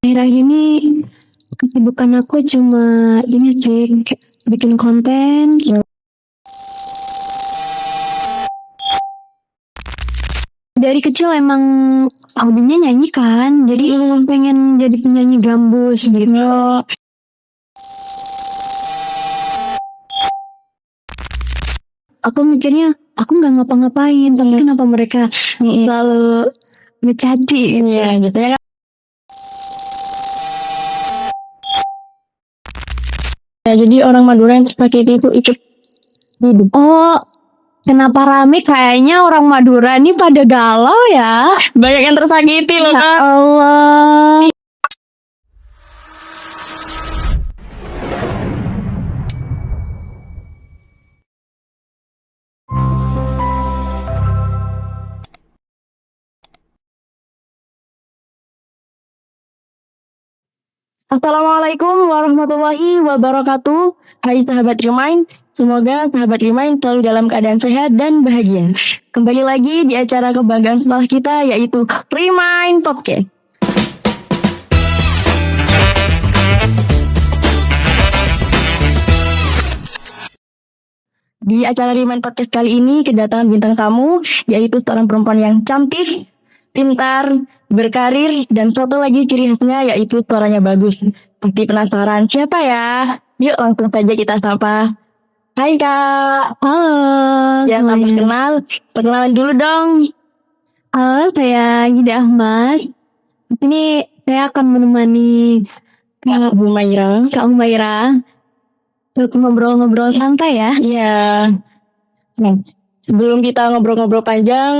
Akhir-akhir ini kesibukan aku cuma ini sih, kayak bikin konten. Dari kecil emang hobinya nyanyi kan, jadi pengen jadi penyanyi gambus gitu. Aku mikirnya aku nggak ngapa-ngapain, tapi kenapa mereka selalu ngecadi ya gitu ya. Ya, jadi orang Madura yang tersakiti itu ikut hidup. Oh, kenapa rame? Kayaknya orang Madura ini pada galau ya. Banyak yang tersakiti loh, Kak. Allah. Assalamualaikum warahmatullahi wabarakatuh. Hai sahabat Remind, semoga sahabat Remind selalu dalam keadaan sehat dan bahagia. Kembali lagi di acara kebanggaan sekolah kita, yaitu Remind Podcast. Di acara Remind Podcast kali ini kedatangan bintang tamu, yaitu seorang perempuan yang cantik, pintar, berkarir, dan satu lagi ciri khasnya yaitu suaranya bagus. Pasti penasaran siapa ya? Yuk langsung saja kita sapa. Hai Kak. Halo. Ya tanpa kenal, perkenalan dulu dong. Halo, saya Yida Ahmad. Ini saya akan menemani Kak Umaira untuk ngobrol-ngobrol santai ya. Iya. Nah, sebelum kita ngobrol-ngobrol panjang,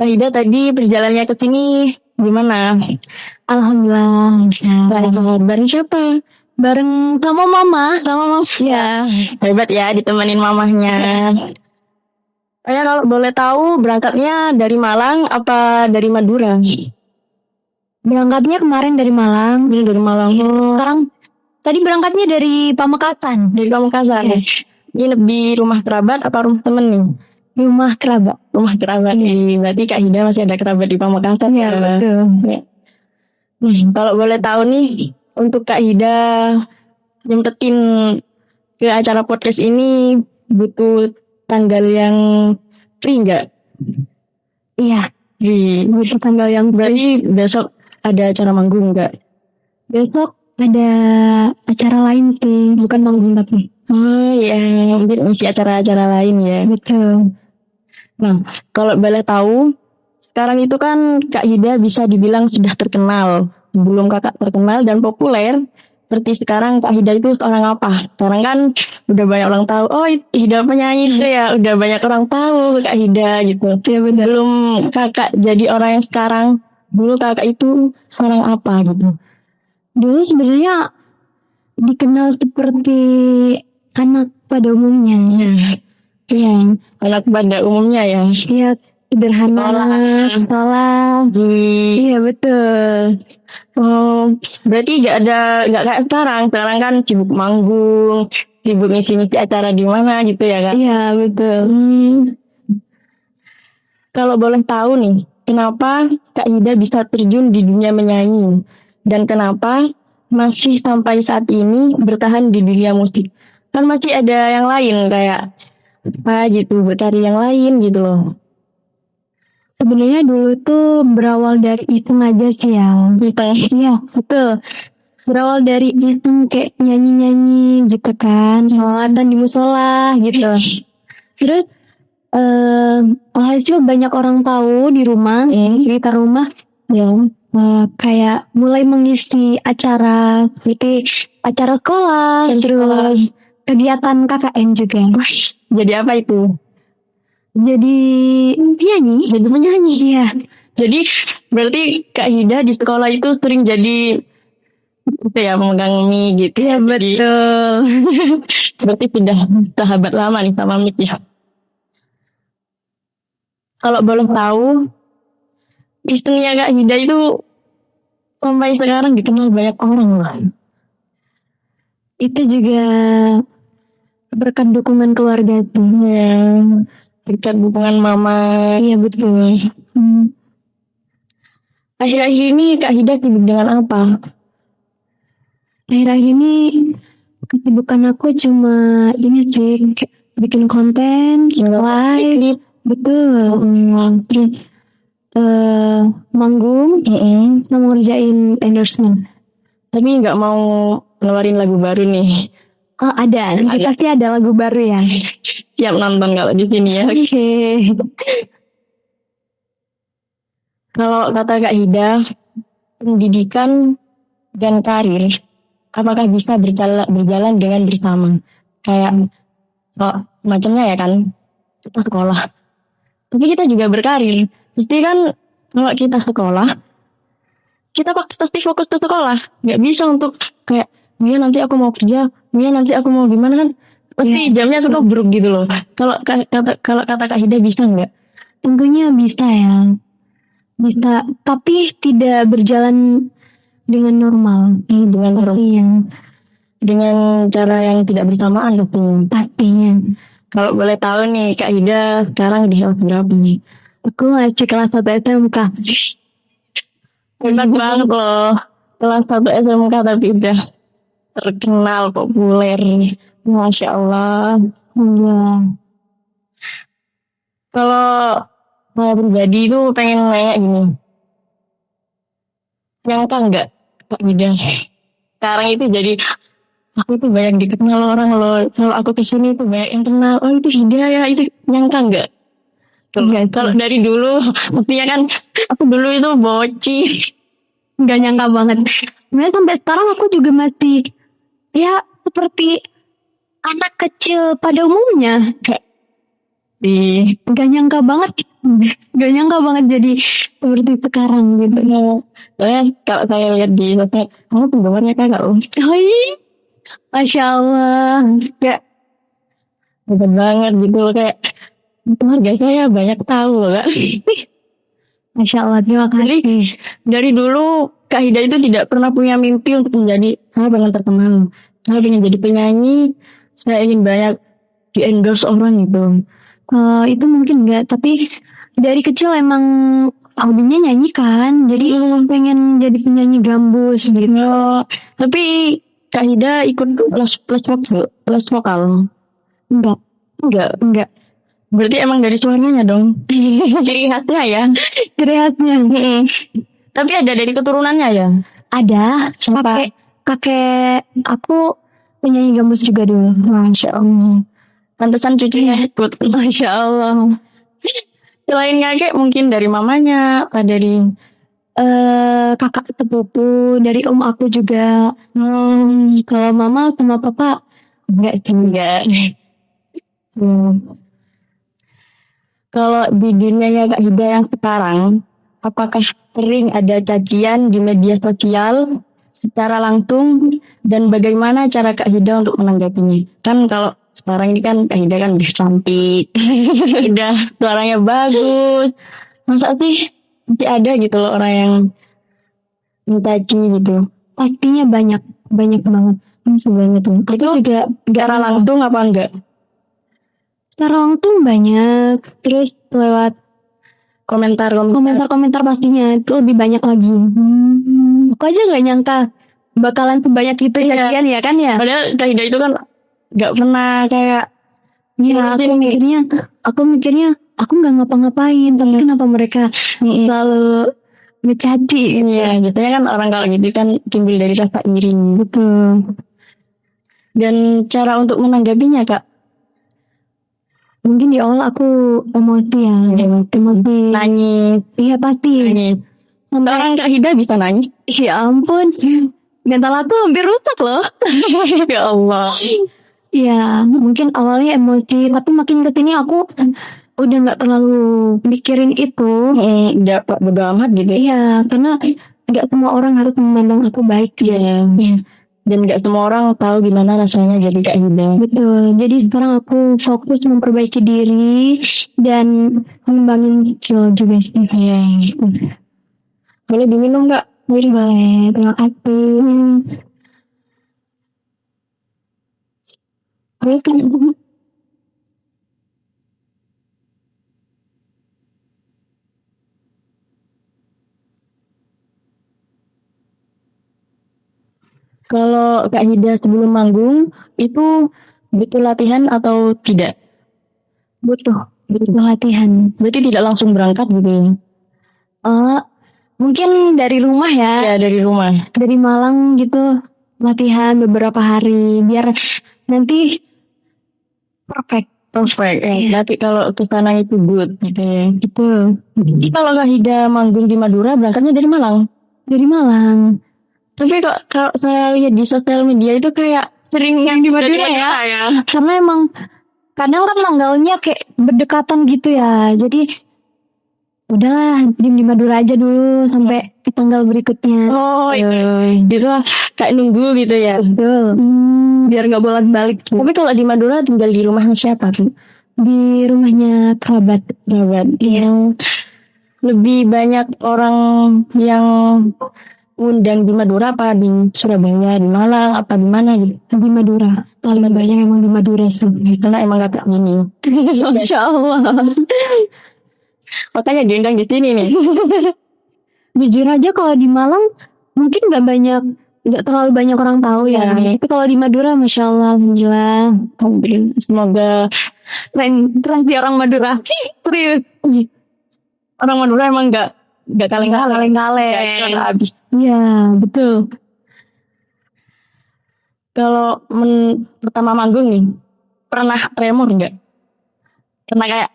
Kak Ida tadi perjalanannya ke sini gimana? Alhamdulillah. Bareng siapa? Bareng sama mama. Ya. Hebat ya ditemenin mamahnya. Kalau boleh tahu berangkatnya dari Malang apa dari Madura? Berangkatnya kemarin dari Malang. Dari Malang. Sekarang tadi berangkatnya dari Pamekasan. Dari Pamekasan. Ya. Nginep di rumah kerabat apa rumah temen nih? Rumah kerabat. Berarti Kak Ida masih ada kerabat di Pamekasan ya? Betul. Ya. Kalau boleh tahu nih, untuk Kak Ida nyempetin ke acara podcast ini butuh tanggal yang free nggak? Iya. Butuh tanggal yang free. Berarti besok ada acara manggung nggak? Besok ada acara lain sih, bukan manggung tapi. Oh iya, mungkin masih acara-acara lain ya. Betul. Nah, kalau boleh tahu, sekarang itu kan Kak Ida bisa dibilang sudah terkenal. Belum kakak terkenal dan populer, seperti sekarang Kak Ida itu seorang apa? Sekarang kan udah banyak orang tahu, oh Ida penyanyi itu ya, udah banyak orang tahu Kak Ida gitu. Ya benar. Belum kakak jadi orang yang sekarang, dulu kakak itu seorang apa gitu? Dulu sebenarnya dikenal seperti anak pada umumnya. Iya, anak pada umumnya ya. Iya, sederhana, sekolah. Iya betul. Oh, berarti nggak kayak sekarang. Sekarang kan sibuk manggung, sibuk ngisi-ngisi acara di mana gitu ya kan? Iya betul. Kalau boleh tahu nih, kenapa Kak Ida bisa terjun di dunia menyanyi? Dan kenapa masih sampai saat ini bertahan di dunia musik? Kan masih ada yang lain kayak apa gitu, berkarya yang lain gitu loh. Sebenarnya dulu tuh berawal dari iseng aja sih ya. Iya, betul. Berawal dari iseng kayak nyanyi-nyanyi gitu kan, sholatan di musola gitu. Terus alhasil banyak orang tahu di rumah, sekitar rumah ya, kayak mulai mengisi acara seperti acara sekolah, terus kegiatan KKN juga. Jadi apa itu? Jadi penyanyi. Iya. Jadi berarti Kak Ida di sekolah itu sering jadi itu ya, memegang mic gitu. Ya betul. Berarti sudah sahabat lama nih sama mic ya. Kalau boleh tahu, istrinya Kak Ida itu sampai sekarang dikenal banyak orang lah. Itu juga berkat dukungan keluarga tuh. Ya, berkat dukungan mama. Iya betul. Akhir-akhir ini Kak Hida sibuk dengan apa? Akhir-akhir ini kesibukan aku cuma ini sih, kayak bikin konten, live, betul. Terus manggung, sama ngerjain endorsement. Tapi nggak mau ngeluarin lagu baru nih. Oh ada, nanti pasti ada lagu baru ya. Siap nonton kalau di sini ya. Oke. Kalau kata Kak Hida, pendidikan dan karir, apakah bisa berjalan dengan bersama? Kayak macamnya ya kan, kita sekolah, tapi kita juga berkarir. Pasti kan kalau kita sekolah, kita pasti fokus ke sekolah. Nggak bisa untuk kayak, Mia nanti aku mau kerja, Mia nanti aku mau gimana kan? Pasti jamnya tuh buruk gitu loh. Kalau kata Kak Hida bisa nggak? Tentunya bisa ya. Bisa, tapi tidak berjalan dengan normal. Dengan cara yang tidak bersamaan pastinya. Kalau boleh tahu nih Kak Hida sekarang di kelas berapa nih? Aku masih kelas 1 SMK. Hebat banget loh. Kelas 1 SMK tapi udah terkenal populer nih. Masya Allah. Iya. Kalau saya pribadi itu pengen nanya gini. Nyangka nggak Kak Hida? Sekarang itu jadi aku tuh banyak dikenal orang loh. Kalau aku kesini tuh banyak yang kenal. Oh itu Hida ya, itu nyangka nggak? Kalau dari dulu, mestinya kan aku dulu itu bocil. Nggak nyangka banget. Sebenarnya sampai sekarang aku juga masih ya seperti anak kecil pada umumnya. Gak nyangka banget. Gak nyangka banget jadi seperti sekarang gitu. Soalnya kalau saya lihat di sosmed, kamu penggemarnya kakak loh. Masya Allah. Kayak hebat banget gitu loh. Kayak keluarga saya banyak tahu loh Kak. Masya Allah, terima kasih. Dari dulu Kak Hida itu tidak pernah punya mimpi untuk menjadi saya pengen terkenal. Saya pengen jadi penyanyi. Saya ingin banyak di endorse orang gitu. Itu mungkin enggak, tapi dari kecil emang hobinya nyanyi kan. Jadi pengen jadi penyanyi gambus gitu. Tapi Kak Hida ikut les vokal. Enggak. Berarti emang dari suaranya dong. Ciri khasnya ya. Ciri khasnya. Tapi ada dari keturunannya ya. Ada. Kakek aku penyanyi gambus juga dulu. Masya Allah. Pantesan cucunya ikut. Masya Allah. Selain kakek mungkin dari mamanya, apa dari kakak sepupu, dari om aku juga. Kalau mama sama papa enggak. Kalau di dunianya Kak Hida yang sekarang, apakah sering ada cacian di media sosial secara langsung dan bagaimana cara Kak Hida untuk menanggapinya? Kan kalau sekarang ini kan Kak Hida kan udah cantik, udah suaranya bagus. Masa sih masih ada gitu loh orang yang mencaci gitu? Pastinya banyak banget. Banyak tuh. Itu juga secara langsung apa enggak? Secara langsung banyak, terus lewat komentar pastinya itu lebih banyak lagi. Aku aja nggak nyangka bakalan sebanyak itu kejadian ya kan ya. Padahal Kak Hida itu kan nggak pernah kayak. Iya, aku mikirnya aku nggak ngapa-ngapain, tapi kenapa mereka selalu ngecaci? Iya, biasanya kan orang kalau gitu kan timbul dari rasa iri. Betul. Dan cara untuk menanggapinya Kak? Mungkin di awal aku emosi ya, emosi. Nangis. Iya pasti. Nangis. Orang Kak Hida bisa nangis. Ya ampun, mental aku hampir rusak loh. Ya Allah. Ya mungkin awalnya emosi, tapi makin kesini aku udah nggak terlalu mikirin itu. Udah bodo amat gitu. Iya, karena nggak semua orang harus memandang aku baik. Iya. Dan gak semua orang tahu gimana rasanya jadi Kak Hida. Betul. Jadi sekarang aku fokus memperbaiki diri dan mengembangin skill juga sih. Iya. Boleh diminum Kak? Boleh. Terima kasih. Oke. Kalau Kak Hida sebelum manggung itu butuh latihan atau tidak? Butuh latihan. Berarti tidak langsung berangkat gitu ya? Mungkin dari rumah ya. Ya, dari rumah. Dari Malang gitu latihan beberapa hari biar nanti perfect. Ya. Nanti kalau ke sana itu good gitu ya. Gitu. Jadi kalau Kak Hida manggung di Madura berangkatnya dari Malang. Dari Malang. Tapi kok kalau saya lihat di sosial media itu kayak sering yang di Madura ya. Karena emang kadang kan tanggalnya kayak berdekatan gitu ya. Jadi udahlah di Madura aja dulu sampai ke tanggal berikutnya. Oh iya. Gitu lah kayak nunggu gitu ya. Betul. Biar gak bolak-balik. Tapi kalau di Madura tinggal di rumahnya siapa tuh? Di rumahnya kerabat. Yang lebih banyak orang yang undang di Madura apa di Surabaya, di Malang, apa di mana gitu? Di Madura. Paling banyak emang di Madura sih. Karena emang kakak ini. Masya Allah. Makanya diundang di sini nih. Jujur aja kalau di Malang mungkin nggak terlalu banyak orang tahu ya. Tapi kalau di Madura, Masya Allah, alhamdulillah. Semoga tren di orang Madura. Orang Madura emang nggak kaleng-kaleng. Habis. Iya, betul. Kalau pertama manggung nih, pernah tremor nggak? Pernah kayak,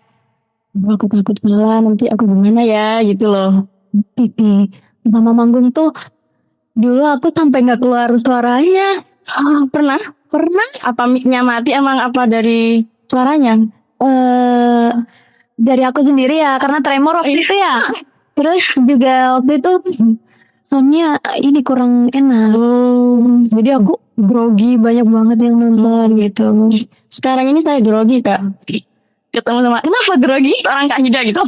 aku takut salah, nanti aku gimana ya, gitu loh. Pertama manggung tuh, dulu aku sampai nggak keluar suaranya. Pernah? Apa mic-nya mati emang apa dari suaranya? Dari aku sendiri ya, karena tremor waktu itu ya. Terus juga waktu itu soalnya ini kurang enak. Jadi aku grogi, banyak banget yang nonton gitu. Sekarang ini saya grogi Kak. Ketemu sama, kenapa grogi? Orang Kak Hida gitu.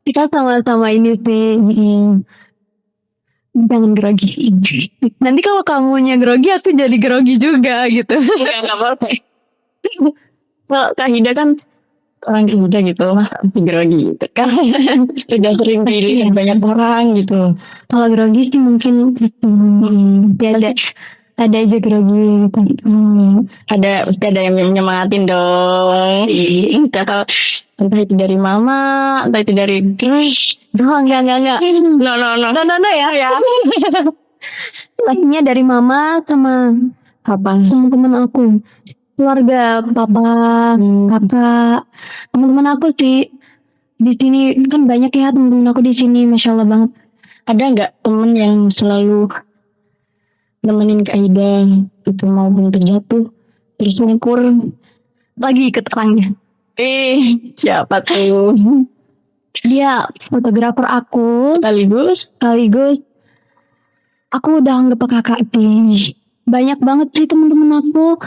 Kita sama-sama ini sih. Jangan grogi. Nanti kalau kamunya grogi, aku jadi grogi juga gitu. Gak apa-apa. Kalau Kak Hida kan orang Hida gitu, grogi gitu kan. Udah sering dilihat banyak orang gitu. Kalau grogi sih mungkin ada aja grogi gitu. Ada yang nyemangatin dong. Kalau entah itu dari mama, entah itu dari enggak. No ya. Lakinya dari mama sama teman-teman aku, keluarga, papa, kakak, teman-teman aku sih di sini kan banyak ya teman-teman aku di sini, Masya Allah banget. Ada nggak temen yang selalu nemenin Kak Hida itu maupun terjatuh, tersungkur, lagi ikut orangnya? Siapa tuh? Dia fotografer aku, sekaligus aku udah anggap kakak sih. Banyak banget sih teman-teman aku.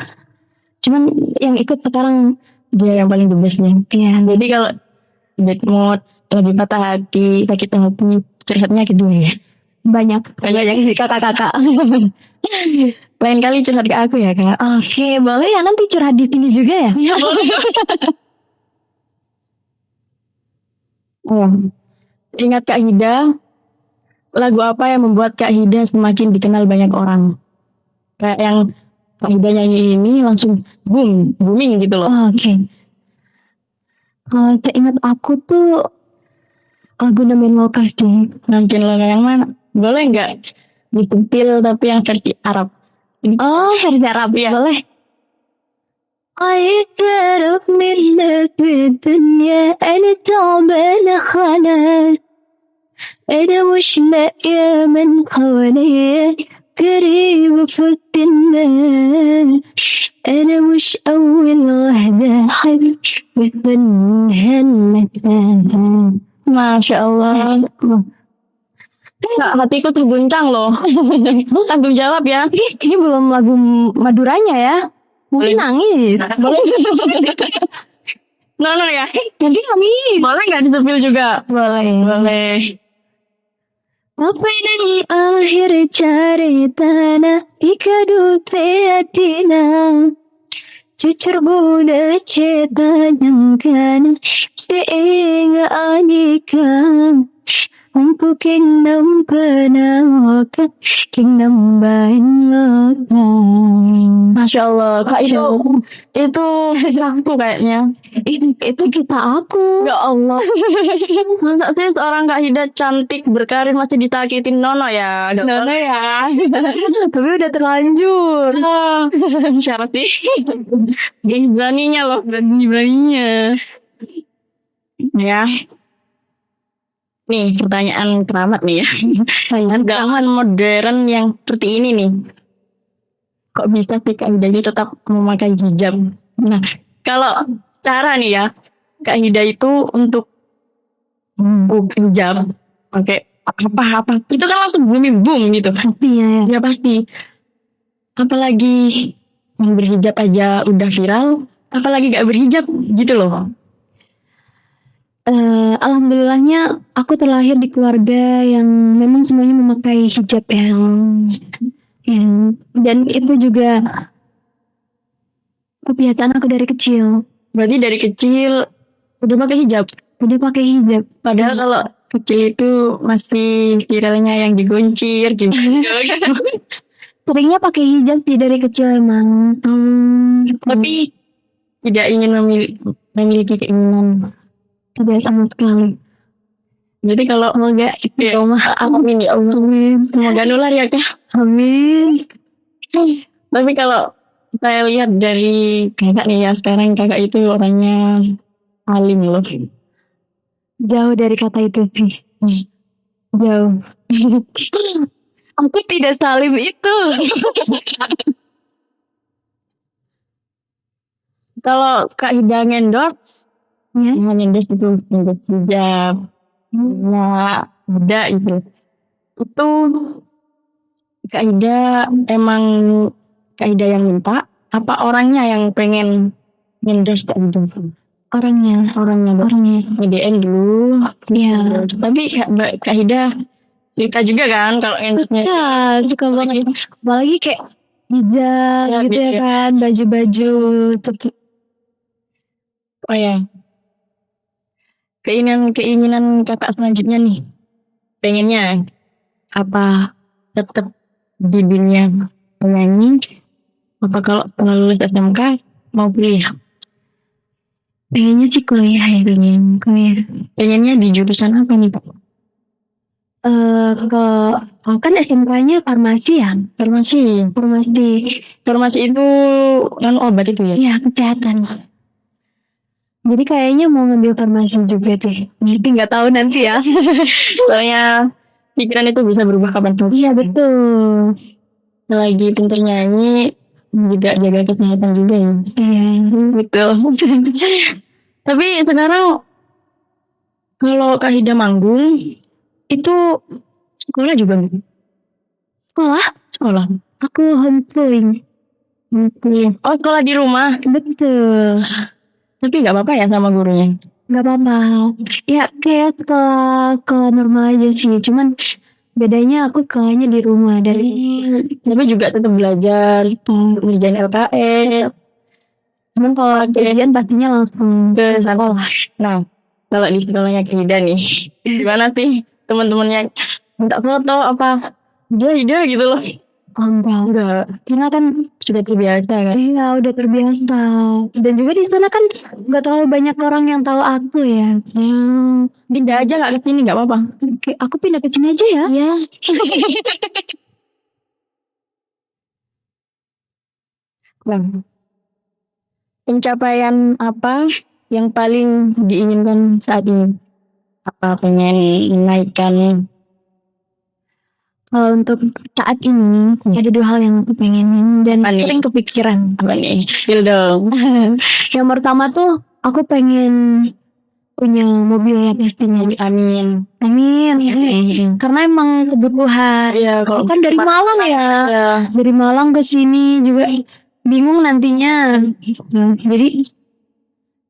Cuman yang ikut sekarang dia yang paling the bestnya. Iya. Jadi kalau bad mood, lagi patah hati, sakit hati, curhatnya gitu ya. Banyak sih kakak-kakak. Lain kali curhat ke aku ya Kak. Oke, boleh ya nanti curhat di sini juga ya. Iya boleh. Ingat Kak Hida, lagu apa yang membuat Kak Hida semakin dikenal banyak orang? Kayak yang Kak Hida nyanyi ini langsung booming gitu loh. Oke. Kalau ingat aku tuh lagu Nampen Lokasi. Nampen Lokasi yang mana? Boleh nggak disentil tapi yang versi Arab? Versi Arab ya. Boleh. أيقرب منك في الدنيا أنا تعبانة خلاص أنا مش لاقية من حواليا قريب في الناس أنا مش أول واحدة أحب بتمنى المكان. Masya Allah. Nah, hatiku terguncang loh. Tanggung jawab ya. Ini belum lagu Maduranya ya. Mungkin nangis. Boleh. No ya. Nanti nangis. Boleh nggak disepil juga? Boleh. Apa ini akhir cerita ikadu hatinya. Jujur bulan cerita yang kan seingat anikam. Aku kingdom penawaka kingdom bain. Masya Allah, Kak itu aku kayaknya. Itu kita aku. Ya Allah. Masa sih seorang Kak Hida cantik berkarir masih disakitin Nono ya? Nono ya. Tapi udah terlanjur. Siapa sih? Beraninya loh, beraninya. Ya. Nih pertanyaan keramat nih ya. Pertanyaan modern yang seperti ini nih. Kok bisa sih Kak Hida ini tetap memakai hijab? Nah, kalau cara nih ya, Kak Hida itu untuk hijab pakai apa-apa itu kan langsung booming boom gitu. Pasti ya. Ya pasti. Apalagi yang berhijab aja udah viral, apalagi gak berhijab gitu loh. Alhamdulillahnya aku terlahir di keluarga yang memang semuanya memakai hijab yang dan itu juga kebiasaan aku dari kecil. Berarti dari kecil udah pakai hijab. Padahal kalau kecil itu masih viralnya yang digoncir gitu. Seringnya pakai hijab sih dari kecil emang. Tapi tidak ingin memiliki keinginan. Tidak sama sekali. Jadi kalau semoga amin ya Allah. Semoga nular ya Kak. Amin. Tapi kalau saya lihat dari kakak nih ya, sekarang kakak itu orangnya alim loh. Jauh dari kata itu sih. Jauh. Aku tidak salim itu. Kalau Kak Hida endorse, endorse itu endorse hijab, ya ada itu. Itu Kak Hida emang Kak Hida yang minta, apa orangnya yang pengen endorse Kak Hida? Orangnya. DM dulu. Iya. Tapi Kak Hida suka juga kan kalau endorse-nya? Ya, suka banget. Apalagi kayak hijab gitu ya kan, baju-baju. Oh ya, keinginan kakak selanjutnya nih, pengennya apa? Tetap di dunia penyanyi? Apa kalau setelah lulus SMK mau kuliah? Pengennya sih kuliah ya. Pengennya di jurusan apa nih Pak? Kan SMK-nya farmasi ya. Farmasi itu kan obat itu ya? Iya, kesehatan. Jadi kayaknya mau ngambil farmasi juga deh. Tapi nggak tahu nanti ya. Soalnya pikiran itu bisa berubah kapan pun. Iya betul. Lagi pintar nyanyi juga jaga kesehatan juga ya. Iya betul. Tapi sekarang kalau Kak Hida manggung itu sekolah juga nggak? Sekolah. Aku homeschooling. Oh sekolah di rumah. Betul. Tapi nggak apa-apa ya sama gurunya? Nggak apa-apa. Ya kayak sekolah normal aja sih. Cuman bedanya aku sekolahnya di rumah tapi juga tetap belajar ngerjain LKS. Cuman kalau kejadian pastinya langsung ke sekolah. Nah kalau di sekolahnya Hida nih gimana sih teman-temannya minta foto apa dia gitu loh? Enggak. Karena kan sudah terbiasa kan? Iya udah terbiasa. Dan juga di sana kan nggak terlalu banyak orang yang tahu aku ya. Pindah aja nggak ke sini nggak apa-apa. Oke, aku pindah ke sini aja ya. Iya. Bang, pencapaian apa yang paling diinginkan saat ini? Apa pengen menaikkan? Untuk saat ini ada 2 hal yang aku pengen dan sering kepikiran. Apa nih? Feel dong. Yang pertama tuh aku pengen punya mobil ya pastinya. Amin. Karena emang kebutuhan. Iya, kalau kan dari Malang ya. Dari Malang ke sini juga bingung nantinya. Jadi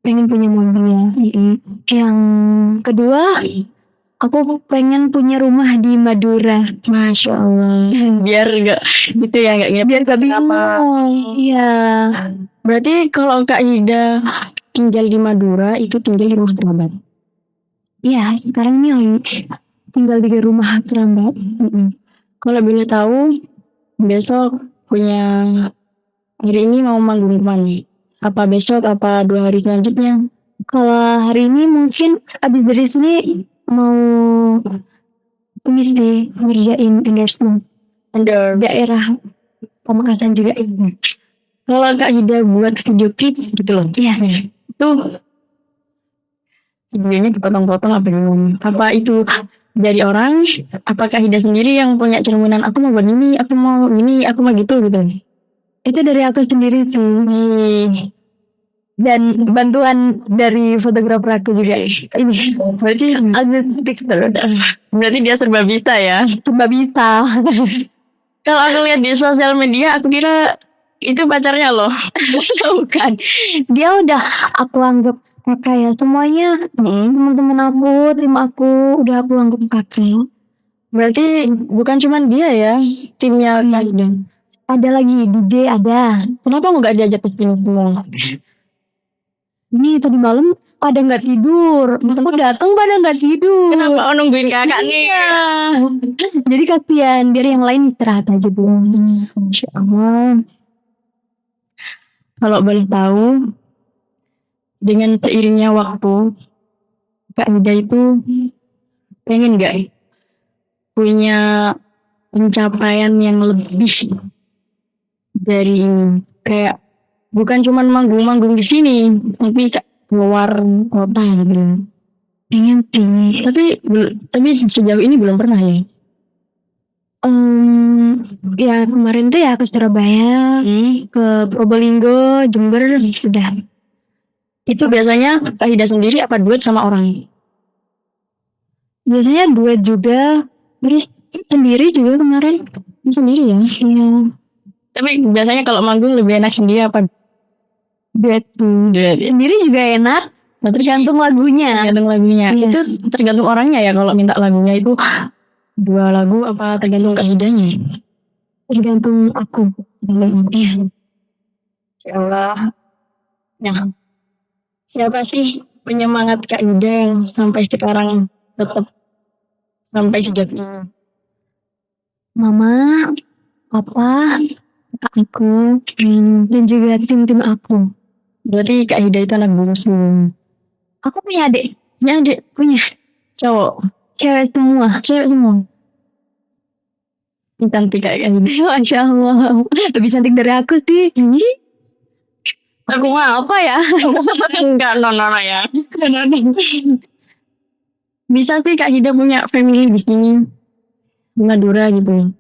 pengen punya mobil ya. Yang kedua aku pengen punya rumah di Madura. Masya Allah. Biar gak gitu ya, biar gak bingung. Iya. Berarti kalau Kak Hida tinggal di Madura itu tinggal di rumah kerabat? Iya, sekarang ini tinggal 3 rumah terlambat. Kalau boleh tahu, besok punya hari ini mau manggung kemana? Apa besok, apa 2 hari selanjutnya? Kalau hari ini mungkin abis dari sini mau ini sih ngerjain endorsement daerah Pamekasan juga. Kalau Kak Hida buat video klip gitu loh. Iya. Itu videonya dipotong-potong apa gimana? Apa itu dari orang? Apakah Hida sendiri yang punya cerminan aku mau buat ini, aku mau ini, aku mau gitu gitu? Itu dari aku sendiri sih. Dan bantuan dari fotografer aku juga. Ini Berarti Agnes Pixel. berarti dia serba bisa ya. Serba bisa. Kalau aku lihat di sosial media, aku kira itu pacarnya loh. Bukan. Dia udah aku anggap kakak ya. Semuanya teman-teman aku, tim aku udah aku anggap kakak. Berarti bukan cuma dia ya, timnya Kak Hida. Ada lagi DJ ada. Kenapa nggak diajak ke sini semua? Ini tadi malam pada nggak tidur. Aku datang pada nggak tidur. Kenapa nungguin kakak nih? Iya. Jadi kasihan biar yang lain istirahat aja dulu. Insya Allah. Kalau boleh tahu, dengan seiringnya waktu, Kak Hida itu pengen nggak punya pencapaian yang lebih dari ini? Kayak bukan cuma manggung-manggung di sini, tapi keluar kota gitu. Pengen sih. Tapi sejauh ini belum pernah ya. Ya kemarin tuh ya ke Surabaya, ke Probolinggo, Jember sudah. Itu biasanya Kak Hida sendiri apa duet sama orang? Biasanya duet juga, terus sendiri juga kemarin. Sendiri ya? Iya. Tapi biasanya kalau manggung lebih enak sendiri apa Duet. Sendiri juga enak, tergantung lagunya. tergantung lagunya? Iya. Itu tergantung orangnya ya kalau minta lagunya itu 2 lagu apa tergantung Kak Hidanya? Tergantung aku. Iya. Ya Allah. Nah, siapa sih penyemangat Kak Hida yang sampai sekarang tetap sampai sejak ini? Mama, papa, kakak aku, dan juga tim-tim aku. Berarti Kak Hida itu anak bungsu. Aku punya adik, Punya cowok, cewek semua. cewek semua. Ini cantik kayak Kak Hida. Masya Allah, lebih cantik dari aku sih. Aku mah apa ya? Enggak nono ya. Bisa sih Kak Hida punya family di sini di Madura gitu.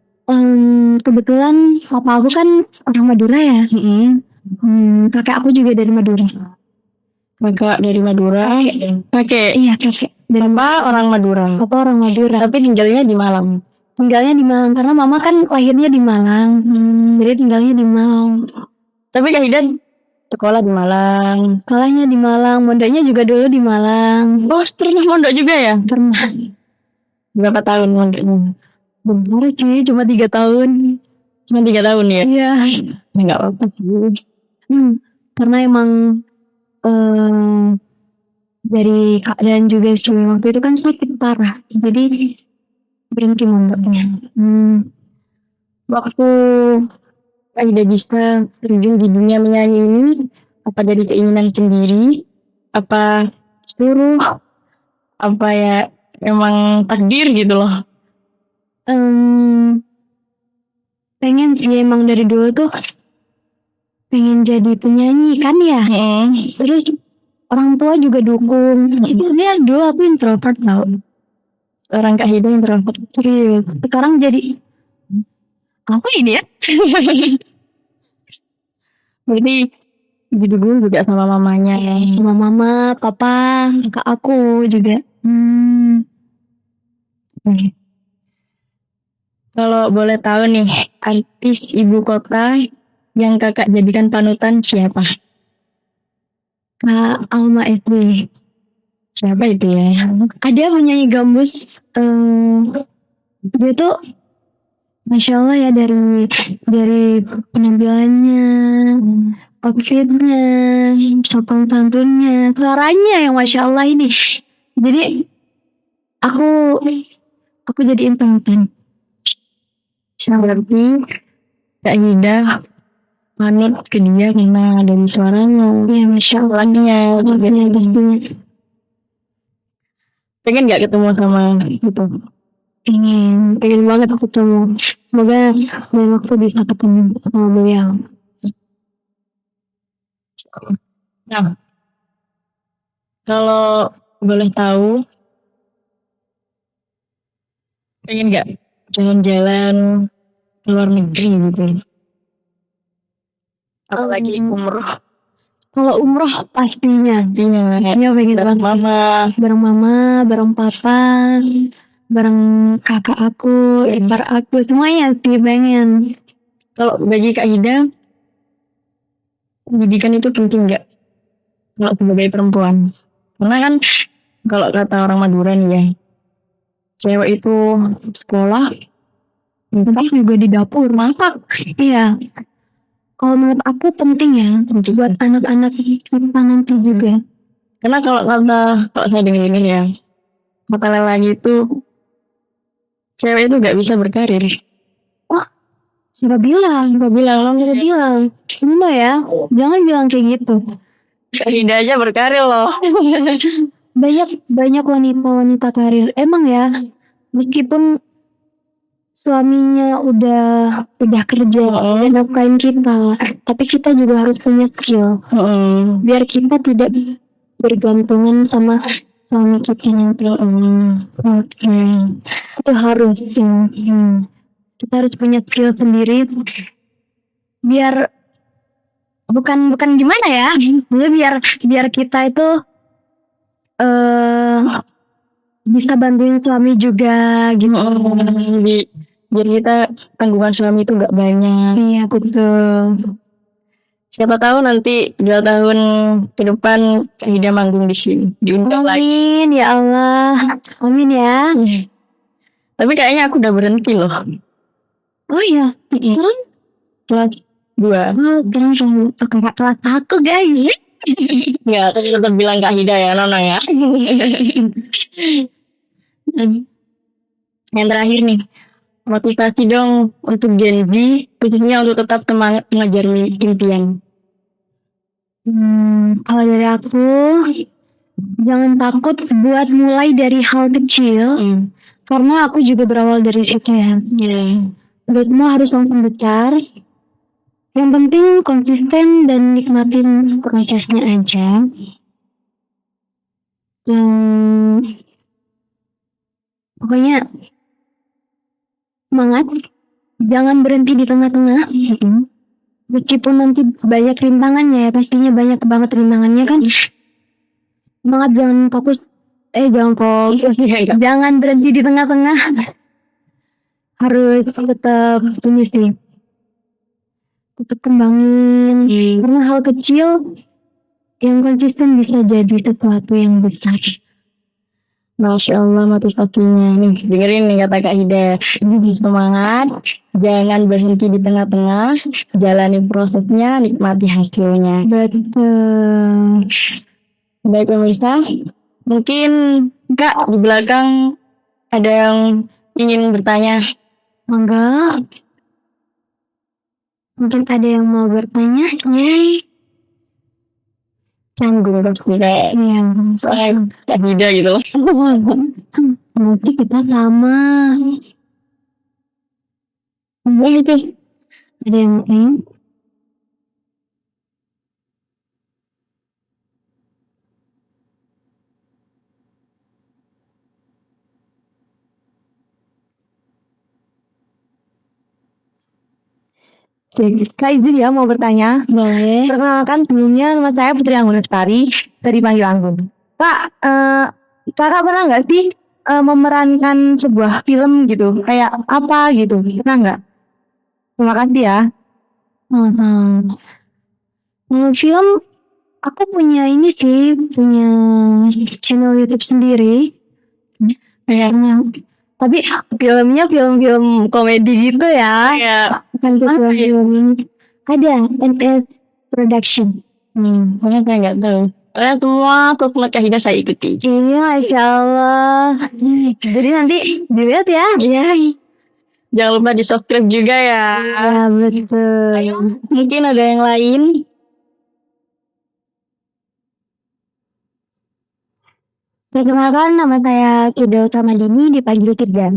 Kebetulan papa aku kan orang Madura ya. Kakek aku juga dari Madura. Kakak dari Madura. Kakek. Iya kakek. Dan Papa orang Madura. Papa orang Madura. Tapi tinggalnya di Malang. Tinggalnya di Malang karena mama kan lahirnya di Malang. Jadi tinggalnya di Malang. Tapi Kak Hida sekolah di Malang. Sekolahnya di Malang. Mondoknya juga dulu di Malang. Oh, pernah mondok juga ya? Pernah. Berapa tahun mondoknya? Benar sih, cuma 3 tahun. Cuma 3 tahun ya? Iya. Enggak apa-apa sih. Karena emang dari keadaan juga sih waktu itu kan sakit parah. Jadi berhenti mondoknya. Waktu Kak Hida bisa terjun di dunia menyanyi ini, apa dari keinginan sendiri? Apa suruh? Apa ya emang takdir gitu loh? Pengen sih emang dari dulu tuh pengen jadi penyanyi kan ya. Terus orang tua juga dukung. Itu dia dulu aku introvert tau. Orang Kak Hida introvert. Serius. Sekarang jadi apa ini ya? Berarti didukung juga sama mamanya ya? Sama mama, papa, kakak aku juga. Kalau boleh tahu nih, artis ibu kota yang kakak jadikan panutan siapa? Kak Alma SD. Siapa itu ya? Ada penyanyi gambus. Dia tuh Masya Allah ya dari penampilannya, outfitnya, sopan santunnya, suaranya yang Masya Allah ini. Jadi aku aku jadiin panutan. Berarti Kak Ida manut ke dia karena dari suaranya. Iya, Masya Allah. Orangnya juga. Orangnya pastinya. Pengen gak ketemu sama itu? Pengen banget aku ketemu. Semoga lain waktu bisa ketemu sama beliau. Nah, kalau boleh tahu, pengen gak jalan-jalan ke luar negeri gitu? Apalagi umroh. Kalau umroh pastinya. Pastinya. Ya pengen Bareng banget. mama. Bareng mama, bareng papa, bareng kakak aku, ipar aku, semuanya sih pengen. Kalau bagi Kak Ida, pendidikan itu penting nggak? Kalau sebagai perempuan. Karena kan kalau kata orang Madura nih ya, cewek itu sekolah, Tapi juga di dapur. masak. Iya. Kalau menurut aku penting ya buat anak-anak kita nanti juga. Karena kalau saya dengar ya, kata lelaki itu cewek itu nggak bisa berkarir. Wah, siapa bilang? Siapa bilang? Enggak ya, jangan bilang kayak gitu. Kak Ida aja berkarir loh. Banyak wanita karir. Emang ya, meskipun suaminya udah kerja, nafkahin kita, tapi kita juga harus punya skill. Biar kita tidak bergantungan sama suami kita nanti. Itu harus. Kita harus punya skill sendiri. Biar bukan gimana ya? Biar kita itu bisa bantuin suami juga gitu. Biar kita tanggungan suami itu nggak banyak. Iya betul. Siapa tahu nanti 2 tahun ke depan Kak Ida manggung di sini, diundang lagi. Amin ya Allah. Amin ya. Tapi kayaknya aku udah berhenti loh. Oh iya. Sekarang Kelas 2. sekarang kakak kelas aku guys. Nggak, aku tetap bilang Kak Ida ya, Nona ya. Yang terakhir nih, motivasi dong untuk Gen Z, khususnya untuk tetap semangat mengejar impian. Kalau dari aku, jangan takut buat mulai dari hal kecil. Karena aku juga berawal dari situ ya. Gak semua harus langsung besar. Yang penting konsisten dan nikmatin prosesnya aja. Pokoknya semangat, jangan berhenti di tengah-tengah. Meskipun nanti banyak rintangannya ya, pastinya banyak banget rintangannya kan. Semangat, jangan fokus, jangan berhenti di tengah-tengah. Harus tetap ini sih, tetap kembangin. Karena hal kecil yang konsisten bisa jadi sesuatu yang besar. Masya Allah motivasinya. Nih, dengerin nih kata Kak Ida. Semangat, jangan berhenti di tengah-tengah, jalani prosesnya, nikmati hasilnya. Betul. Baik pemirsa, mungkin Kak di belakang ada yang ingin bertanya. Mangga. Mungkin ada yang mau bertanya. Canggung pasti kayak Kak Ida gitu loh. Nanti kita sama. Itu Ada yang Kak izin ya mau bertanya. boleh. Perkenalkan sebelumnya nama saya Putri Anggun Lestari dari Panggil Anggun. Kak, kakak pernah nggak sih memerankan sebuah film gitu? Kayak apa gitu? Pernah nggak? Terima kasih ya. Film aku punya ini sih, punya channel YouTube sendiri. Kayaknya. Tapi filmnya film komedi gitu ya. Bukan film ini. Ada NS Production. Pokoknya saya nggak tahu. Semua sosmed Kak Hida saya ikuti. Iya, Masya Allah. Jadi nanti dilihat ya. Iya. Jangan lupa di subscribe juga ya. Ya, betul. Mungkin ada yang lain. Perkenalkan, nama saya Ida Utamadini, dipanggil Firda.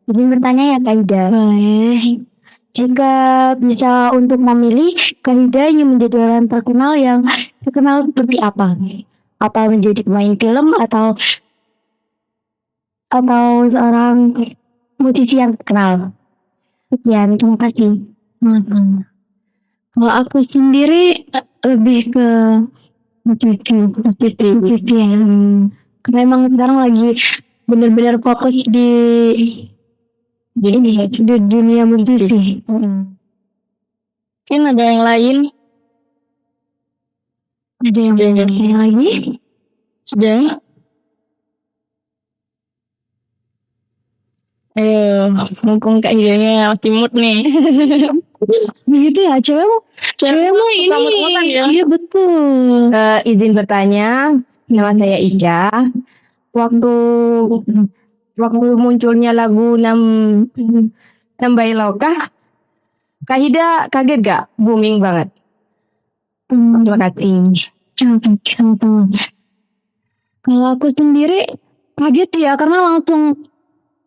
Izin bertanya ya Kak Ida. Boleh. Jika bisa untuk memilih, Kak Ida ingin menjadi orang terkenal yang terkenal seperti apa? Apa menjadi pemain film atau seorang musisi yang terkenal? Sekian, terima kasih. Kalau aku sendiri lebih ke musisi yang karena emang sekarang lagi benar-benar fokus di dunia musisi. Mungkin ada yang lain. Ada yang lagi? Sudah. Ayo, mumpung Kak Hidanya masih mood nih. Begitu ya, cewek mah ini. Ya? Iya betul. Izin bertanya, nama saya Ica. Waktu munculnya lagu Nambai Loka, Kak Hida kaget gak? Booming banget. Terima kasih. Kalau aku sendiri kaget ya, karena langsung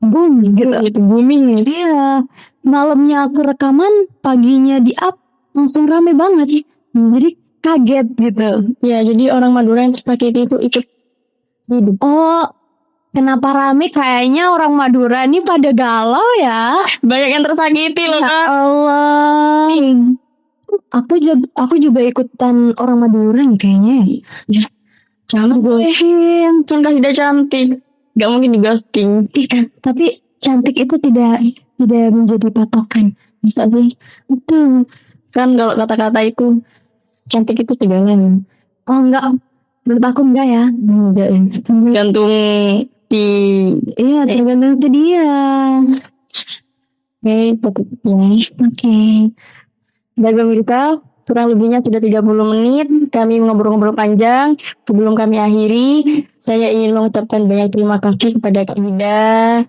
boom gitu. Booming. Iya, malamnya aku rekaman, paginya di up, langsung rame banget. Jadi kaget gitu. Ya, jadi orang Madura yang tersakiti itu ikut hidup. Oh, kenapa rame? Kayaknya orang Madura ini pada galau ya. Banyak yang tersakiti loh, Ya Kak. Allah. Aku juga ikutan orang Madura nih kayaknya. Ya. Jangan Ghosting. Kan Kak Hida cantik. Gak mungkin di ghosting. Tapi cantik itu tidak menjadi patokan. Bisa sih. Betul. Kan kalau kata-kata itu cantik itu segalanya. Oh enggak. Menurut aku enggak ya. Enggak. Tergantung di tergantung ke dia. Oke. Baik pemirsa, kurang lebihnya sudah 30 menit kami ngobrol-ngobrol panjang. Sebelum kami akhiri, saya ingin mengucapkan banyak terima kasih kepada Kak Hida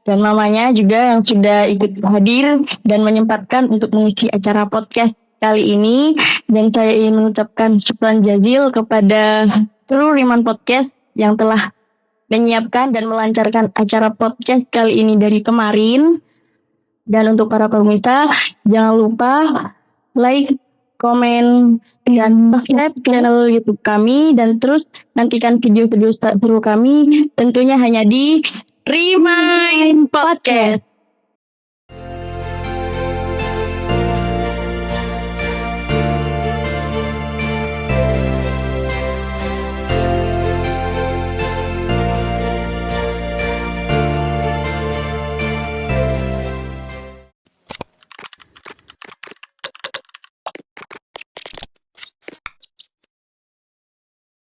dan mamanya juga yang sudah ikut hadir dan menyempatkan untuk mengisi acara podcast kali ini. Dan saya ingin mengucapkan syukran jazil kepada seluruh Riman Podcast yang telah menyiapkan dan melancarkan acara podcast kali ini dari kemarin. Dan untuk para pemirsa, jangan lupa like, komen, dan subscribe channel YouTube kami. Dan terus nantikan video-video seru kami tentunya hanya di Remind Podcast.